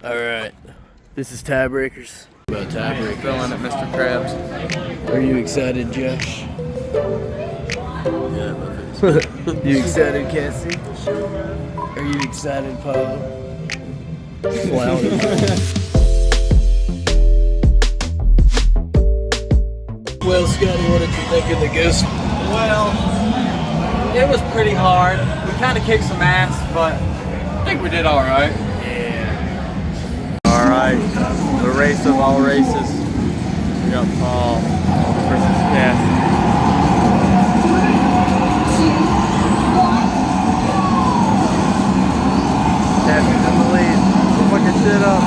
All right, this is tiebreakers. About tiebreakers. Filling at Mr. Krabs. Are you excited, Josh? Yeah, my face. You excited, Cassie? Are you excited, Paul? Flounder. Well, Scotty, what did you think of the ghost? Well, it was pretty hard. We kind of kicked some ass, but I think we did all right. Yeah. All right, the race of all races. We got Paul versus Cassie. Cassie's in the lead. We're fucking shit up.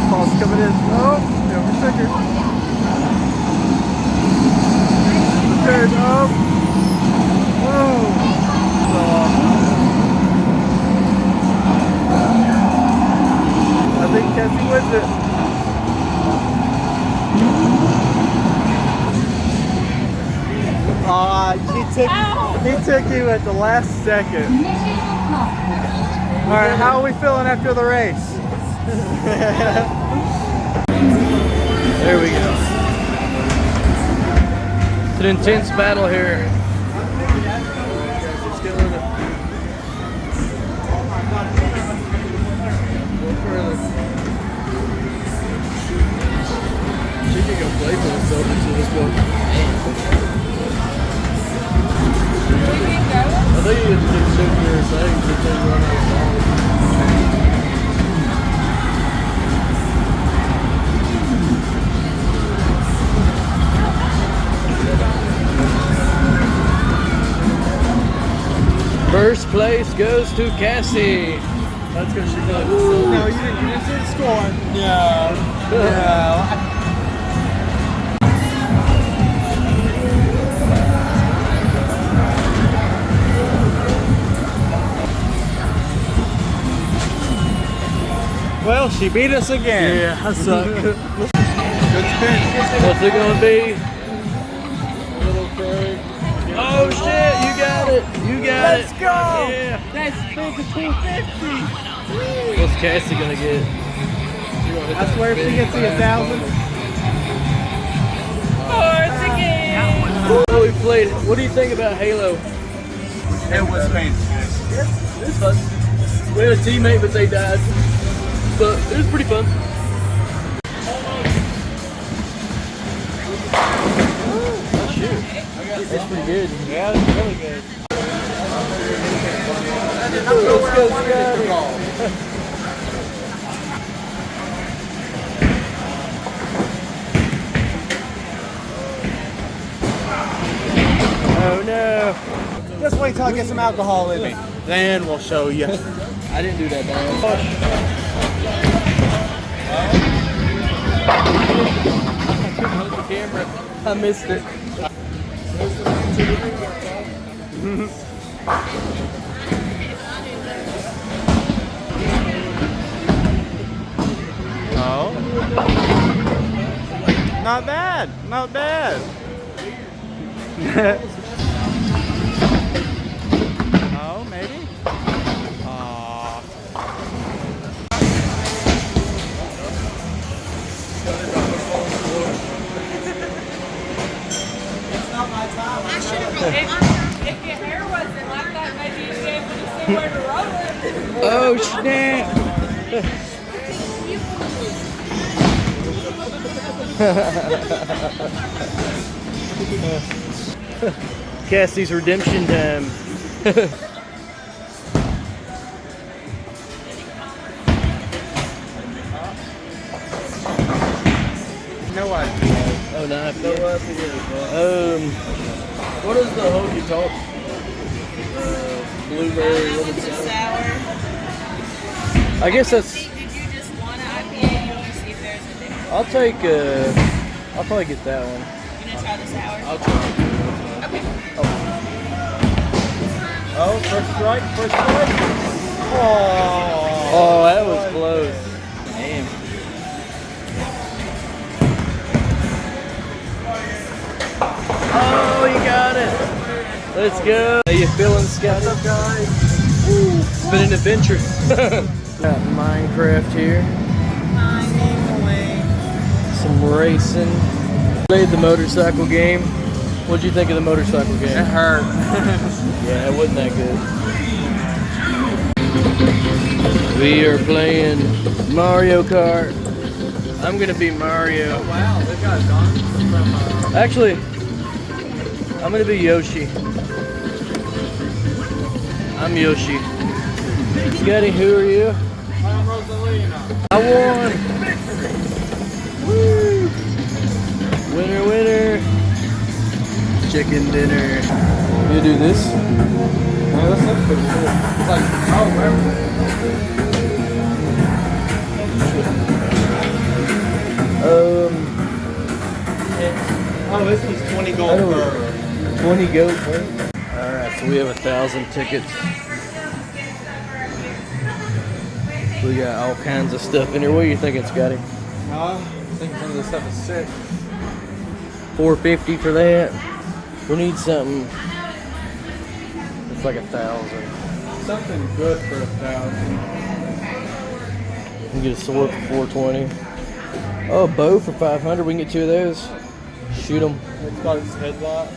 Paul's coming in. Oh, yeah, we're sicker. Turn up. Whoa. I think Cassie wins it. He took you at the last second. Alright, how are we feeling after the race? There we go. It's an intense battle here. She can go play for herself until this goes. I think you have to keep shooting your things until you run out of balls. First place goes to Cassie. That's because she got No, you didn't see the score. No. Well, she beat us again. Yeah, I suck. Good spin. What's it gonna be? Little Craig. Oh shit, you got it. You got Let's it. go. Yeah. That's big 250. What's Cassie gonna get? I swear if she gets to 1,000. Oh, we played. What do you think about Halo? It was fantastic. It's fun. We had a teammate, but they died. But it was pretty fun. Oh shoot. That's pretty good. Yeah, it's really good. Let's go, Scotty. Oh no. Just wait till I get some alcohol in me. Then we'll show you. I didn't do that bad. The camera. I missed it. Oh. Not bad. Not bad. Oh, maybe? Aw. I should have rolled it. If your hair wasn't like that, maybe you'd be able to see where to roll it. Oh snap! Cassie's redemption time. No idea. Oh, no, No idea. what is the hokey talk? Blueberry lemon It's sour. sour. I guess that's. Did you just want an IPA? You want to see if there's a difference? I'll probably get that one. You gonna try the sour? I'll try it. Okay. Oh, first strike, first strike. Oh, Oh, that was close. Damn. Oh, you got it. Let's go. How you feeling, Scotty? What's up, guys? It's been an adventure. Got Minecraft here. Some racing. Played the motorcycle game. What'd you think of the motorcycle game? It hurt. Yeah, it wasn't that good. We are playing Mario Kart. I'm gonna be Mario. Oh, wow, they've got guns from. Actually, I'm gonna be Yoshi. I'm Yoshi. Scotty, who are you? I'm Rosalina. I won! Woo! Winner, winner! Chicken dinner. You do this? Oh, this looks pretty cool. It's like, oh, where? Oh, this was 20 gold per. 20 gold per. Alright, so we have 1,000 tickets. We got all kinds of stuff in here. What are you thinking, Scotty? I think some of this stuff is sick. $450 for that. We need something. It's like 1,000. Something good for 1,000. We can get a sword for 420. Oh, a bow for 500. We can get 2 of those. Shoot them. It's got its headlock.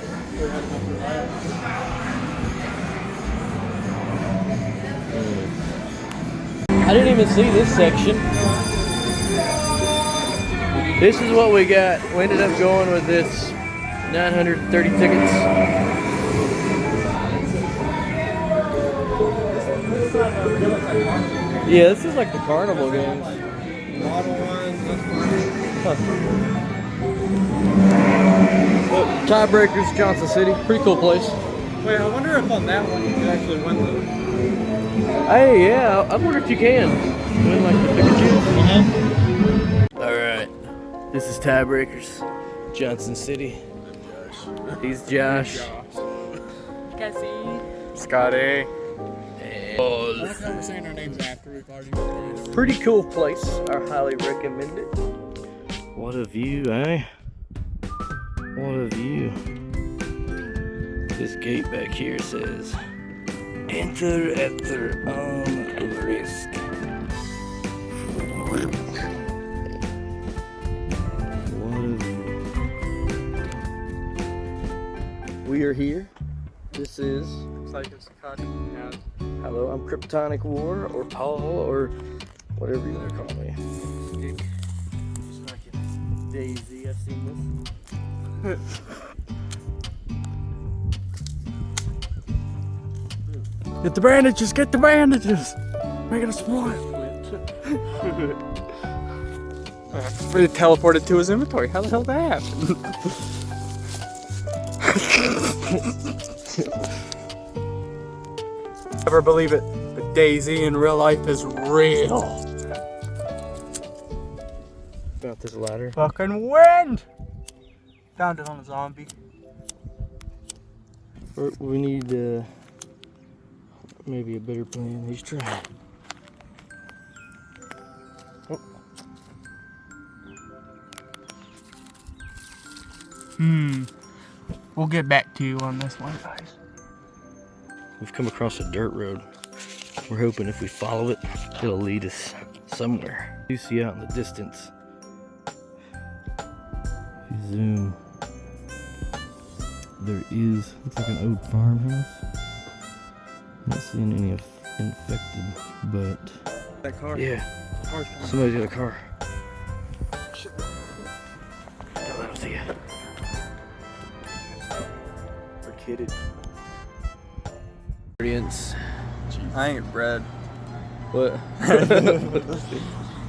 I didn't even see this section. This is what we got. We ended up going with this 930 tickets. Yeah, this is like the carnival games. Model ones. Well, tiebreakers, Johnson City. Pretty cool place. Wait, I wonder if on that one you can actually win the. Hey, yeah, I wonder if you can win like the Pikachu. Alright, this is tiebreakers, Johnson City. He's Josh. Cassie. Scotty. We're saying our names after we've already been. Pretty cool place. I highly recommend it. What a view, eh? What a view. This gate back here says, enter at their own risk. What a view. We are here. This is, Looks like it's cutting out. hello, I'm Kryptonic War, or Paul, or whatever you want to call me. Just like it. DayZ, I've seen this. Get the bandages, get the bandages! Make it a sport! Really teleported to his inventory. How the hell did that happen? Never believe it, but DayZ in real life is real. About this ladder. Fucking wind! Found it on a zombie. We need maybe a better plan. He's trying. Oh. We'll get back to you on this one, guys. We've come across a dirt road. We're hoping if we follow it, it'll lead us somewhere. You see out in the distance. If you zoom, there is, it's like an old farmhouse. Not seeing any infected, but That car? yeah, Car's coming. somebody's got a car. Don't let them see you. We're kidded. Ingredients. I ain't bread. What?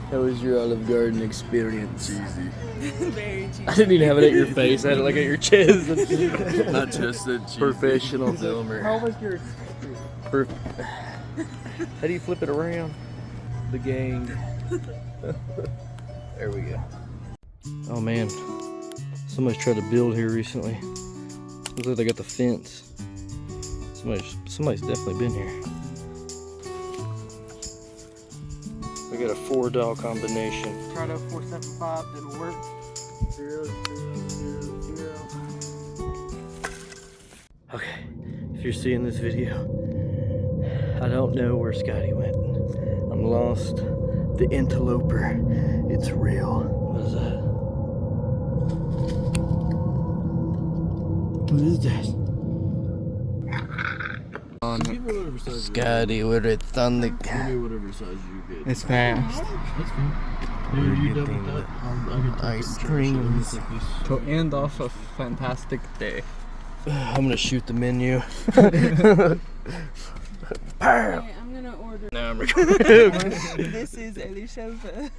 How was your Olive Garden experience? Cheesy. Very cheap. I didn't even have it at your face. I had it like at your chest. Not just that cheesy. Professional filmer. How was your... How do you flip it around? The gang. There we go. Oh man, somebody's tried to build here recently. Looks like they got the fence. Somebody's definitely been here. We got a 4-dial combination. Tried out 475, didn't work. 0, 0, 0, 0. Okay, if you're seeing this video, I don't know where Scotty went. I'm lost. The interloper. It's real. What is that? What is that? Give me whatever size Scotty, what a thunder. Give me whatever size you get. It's fast. That's fine. We're You double getting that. I'll get ice creams. To end off a fantastic day. I'm gonna shoot the menu. Pow! Okay, I'm gonna order. Now I'm recording. This is Elishova.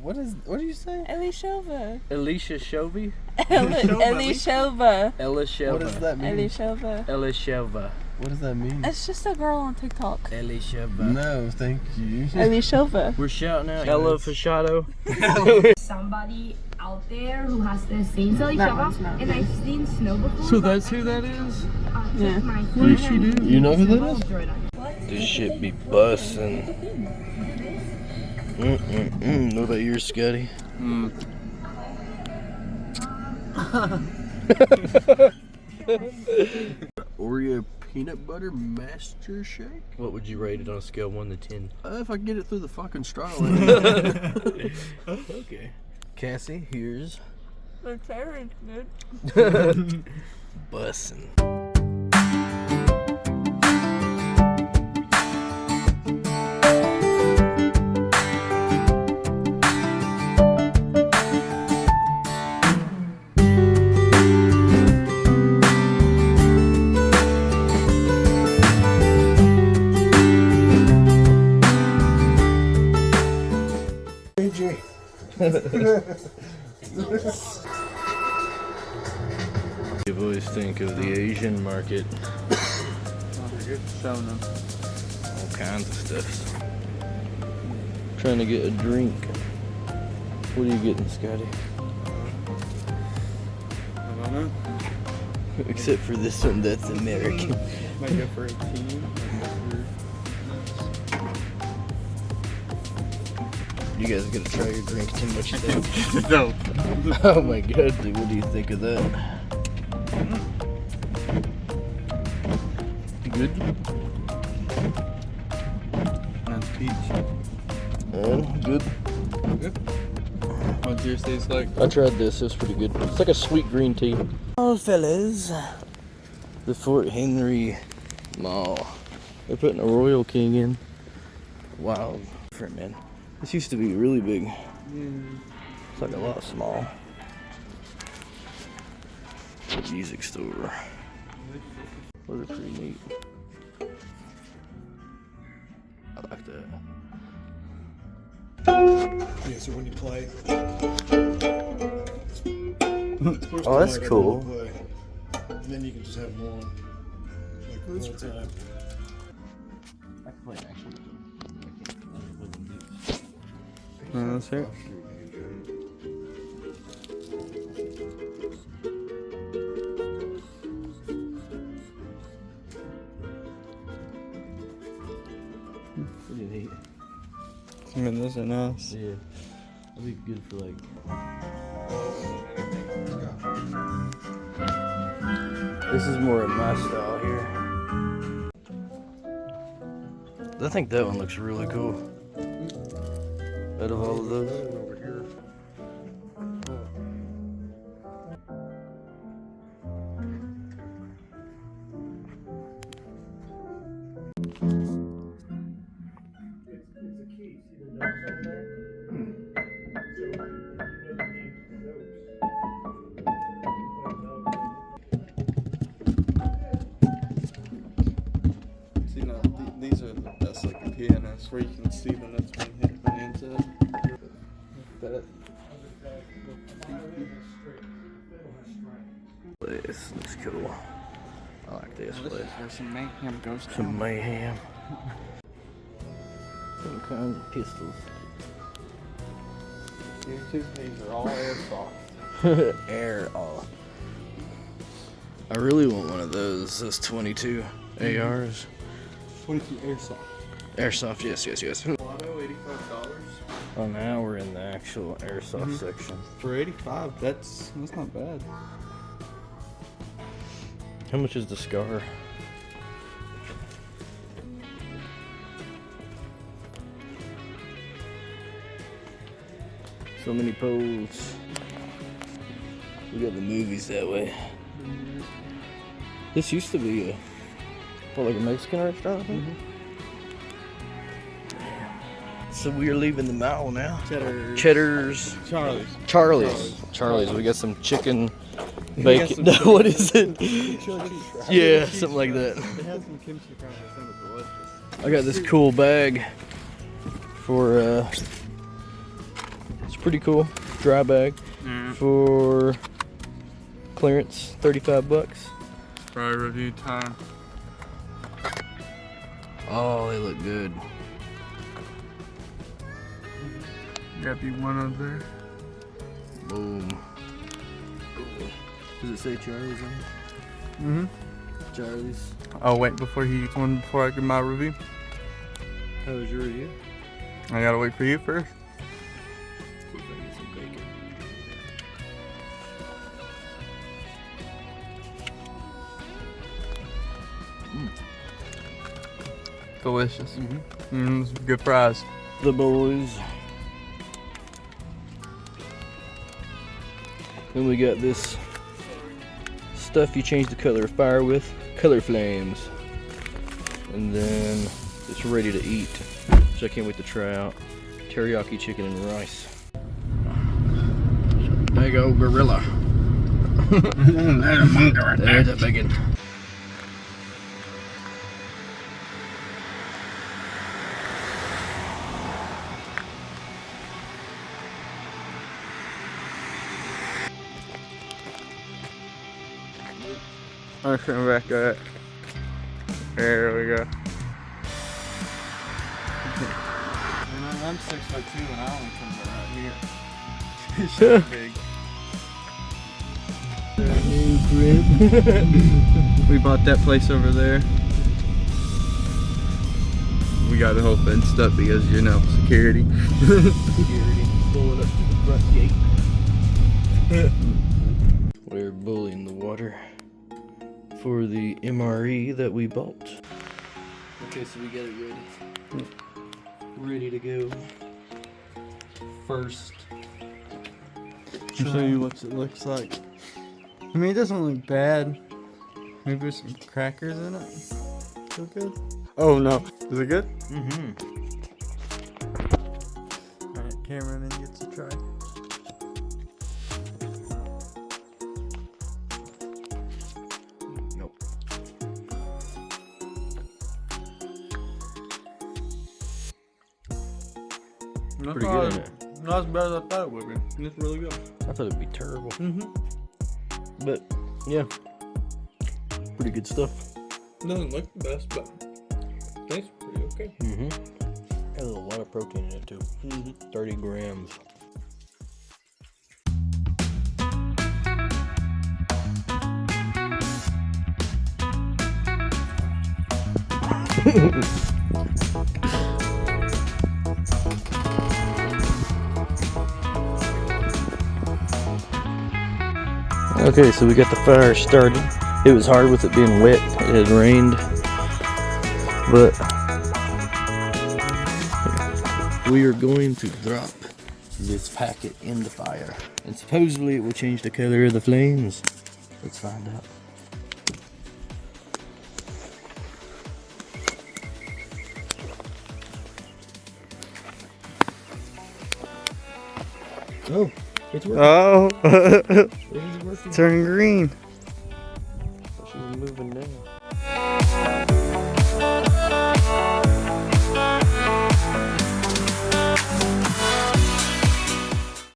What do you say? Elishova. Alicia Shelby? Elishova. Ella Shelva. What does that mean? Elishova. Ella Shelva. What does that mean? It's just a girl on TikTok. Ella Shelva. No, thank you. Elishova. We're shouting out Ella Fasciato. Somebody out there who has the same Elishova, and I've seen snow before. So that's who that is? Yeah. What does she do? You know who that is? This shit be bussin'. What about yours, Scotty? Oreo peanut butter master shake? What would you rate it on a scale of 1 to 10? If I get it through the fucking straw. Okay. Cassie, here's The cherry's good. bussin'. You always think of the Asian market, Showing them. all kinds of stuff. Trying to get a drink. What are you getting, Scotty? I don't know. Except for this one, that's American. Might go for 18. You guys are gonna try your drink too much, you think? No. Oh my god, dude, what do you think of that? Good. That's peach. Good. What's yours taste like? I tried this, it was pretty good. It's like a sweet green tea. Oh, fellas. The Fort Henry Mall. They're putting a Royal King in. Wow. Different, man. This used to be really big. It's like a lot small. The music store. Those are pretty neat. I like that. Yeah, so when you play. Oh, that's cool. Play. And then you can just have more like all the time. I can play action. Let's hear it. Pretty neat. I mean, those are nice. Yeah. That'd be good for like. This is more of my style here. I think that one looks really cool. Out of all of those. Over here. See, now, these are the best, like the pianists, where you can see the notes being hit on the inside. That. This looks cool. I like this This place. is where some mayhem goes down. Some mayhem. All kinds of pistols. These are all airsoft. Air off. I really want one of those 22 ARs. 22 airsoft. Airsoft, yes. Lotto, $85. Oh, now we're in the actual airsoft section. For 85, that's not bad. How much is the Scar? So many poles. We got the movies that way. This used to be like a Mexican restaurant, I think. So we are leaving the mall now. Cheddar's. Charlie's. We got some chicken, bacon. What is it? Yeah, something like that. They had some kimchi fries that sounded delicious. I got this cool bag for it's pretty cool. Dry bag for clearance, $35. Fry review time. Oh, they look good. Got you one up there. Boom. Does it say Charlie's on it? Mm-hmm. Charlie's. I'll wait before he eats one before I give my review. How was your review? I gotta wait for you first. See if I can get some bacon. Delicious. Good fries. The boys. Then we got this stuff you change the color of fire with, color flames. And then it's ready to eat, which I can't wait to try out. Teriyaki chicken and rice. Big old gorilla. There's a monkey right there. There's a bacon. I'm coming back up. There we go. I'm 6'2" and I only come right here. It's big. We bought that place over there. We got the whole fenced up because, you know, security. Security pulling up to the front gate. We're bullying the water for the MRE that we bought. Okay, so we got it ready. Ready to go. First. I'll show you what it looks like. I mean, it doesn't look bad. Maybe there's some crackers in it. Feel good? Oh no. Is it good? Mm-hmm. Alright, Cameron gets a try. Nope. Pretty good, isn't it? Not as bad as I thought it would be. It's really good. I thought it'd be terrible. Mm-hmm. But, yeah. Pretty good stuff. Doesn't look the best, but tastes pretty okay. Mm-hmm. Has a lot of protein in it, too. 30 grams. Okay, so we got the fire started. It was hard with it being wet. It had rained. But we are going to drop this packet in the fire. And supposedly it will change the color of the flames. Let's find out. Oh, it's working. Oh, It is working. turn green. She's moving down.